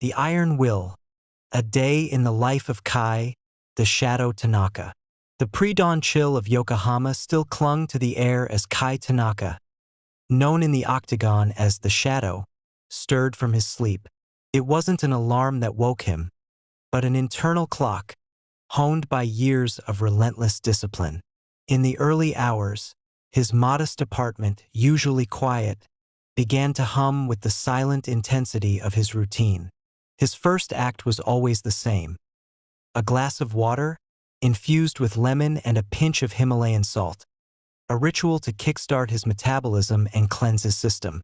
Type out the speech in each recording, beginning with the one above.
The Iron Will, a day in the life of Kai, the Shadow Tanaka. The pre-dawn chill of Yokohama still clung to the air as Kai Tanaka, known in the octagon as the Shadow, stirred from his sleep. It wasn't an alarm that woke him, but an internal clock, honed by years of relentless discipline. In the early hours, his modest apartment, usually quiet, began to hum with the silent intensity of his routine. His first act was always the same: a glass of water, infused with lemon and a pinch of Himalayan salt, a ritual to kickstart his metabolism and cleanse his system.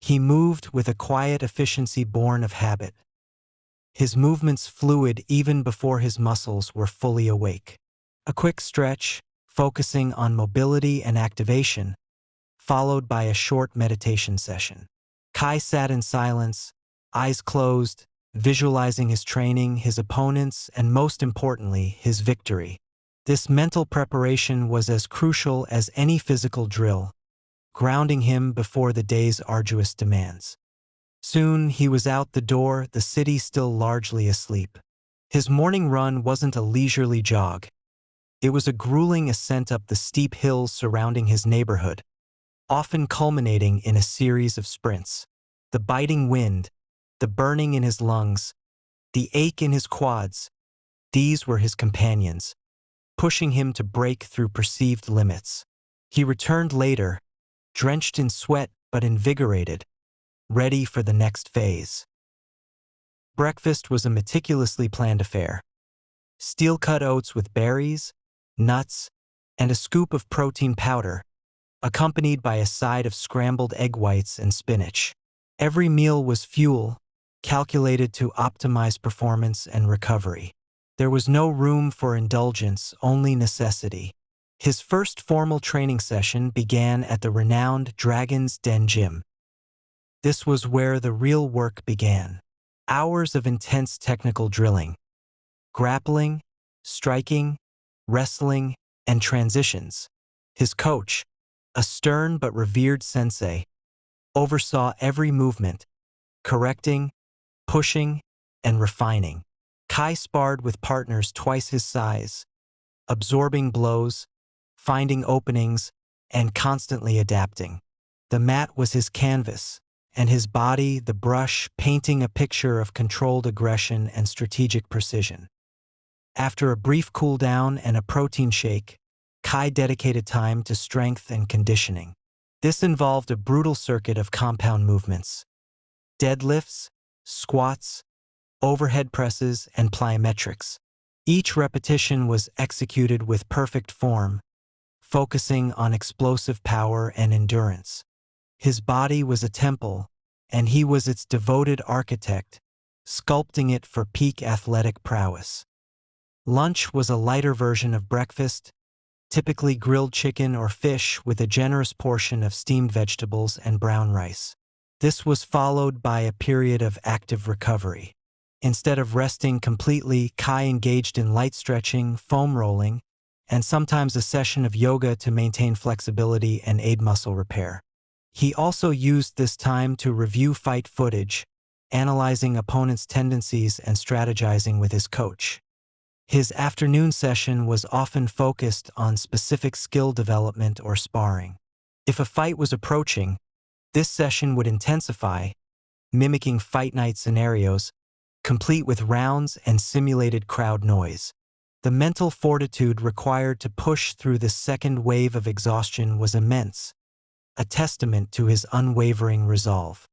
He moved with a quiet efficiency born of habit, his movements fluid even before his muscles were fully awake. A quick stretch, focusing on mobility and activation, followed by a short meditation session. Kai sat in silence, eyes closed, visualizing his training, his opponents, and most importantly, his victory. This mental preparation was as crucial as any physical drill, grounding him before the day's arduous demands. Soon he was out the door, the city still largely asleep. His morning run wasn't a leisurely jog. It was a grueling ascent up the steep hills surrounding his neighborhood, often culminating in a series of sprints. The biting wind, the burning in his lungs, the ache in his quads, these were his companions, pushing him to break through perceived limits. He returned later, drenched in sweat but invigorated, ready for the next phase. Breakfast was a meticulously planned affair. Steel-cut oats with berries, nuts, and a scoop of protein powder, accompanied by a side of scrambled egg whites and spinach. Every meal was fuel, calculated to optimize performance and recovery. There was no room for indulgence, only necessity. His first formal training session began at the renowned Dragon's Den gym. This was where the real work began. Hours of intense technical drilling, grappling, striking, wrestling, and transitions. His coach, a stern but revered sensei, oversaw every movement, correcting, pushing, and refining. Kai sparred with partners twice his size, absorbing blows, finding openings, and constantly adapting. The mat was his canvas, and his body the brush, painting a picture of controlled aggression and strategic precision. After a brief cool-down and a protein shake, Kai dedicated time to strength and conditioning. This involved a brutal circuit of compound movements: deadlifts, squats, overhead presses, and plyometrics. Each repetition was executed with perfect form, focusing on explosive power and endurance. His body was a temple, and he was its devoted architect, sculpting it for peak athletic prowess. Lunch was a lighter version of breakfast, typically grilled chicken or fish with a generous portion of steamed vegetables and brown rice. This was followed by a period of active recovery. Instead of resting completely, Kai engaged in light stretching, foam rolling, and sometimes a session of yoga to maintain flexibility and aid muscle repair. He also used this time to review fight footage, analyzing opponents' tendencies and strategizing with his coach. His afternoon session was often focused on specific skill development or sparring. If a fight was approaching, this session would intensify, mimicking fight night scenarios, complete with rounds and simulated crowd noise. The mental fortitude required to push through this second wave of exhaustion was immense, a testament to his unwavering resolve.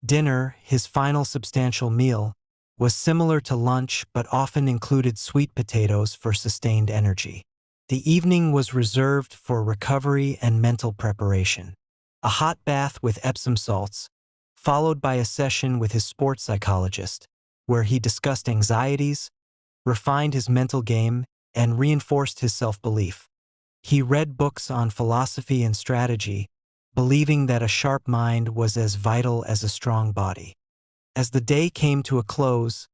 Dinner, his final substantial meal, was similar to lunch but often included sweet potatoes for sustained energy. The evening was reserved for recovery and mental preparation. A hot bath with Epsom salts, followed by a session with his sports psychologist, where he discussed anxieties, refined his mental game, and reinforced his self-belief. He read books on philosophy and strategy, believing that a sharp mind was as vital as a strong body. As the day came to a close,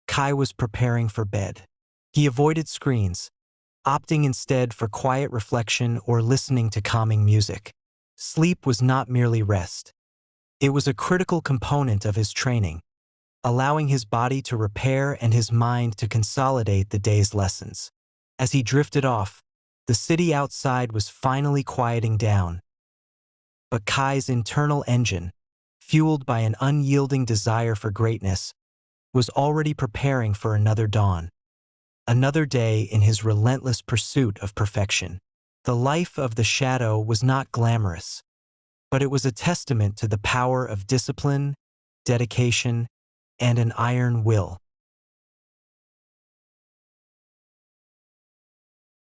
Kai was preparing for bed. He avoided screens, opting instead for quiet reflection or listening to calming music. Sleep was not merely rest. It was a critical component of his training, allowing his body to repair and his mind to consolidate the day's lessons. As he drifted off, the city outside was finally quieting down, but Kai's internal engine, fueled by an unyielding desire for greatness, was already preparing for another dawn, another day in his relentless pursuit of perfection. The life of the shadow was not glamorous, but it was a testament to the power of discipline, dedication, and an iron will.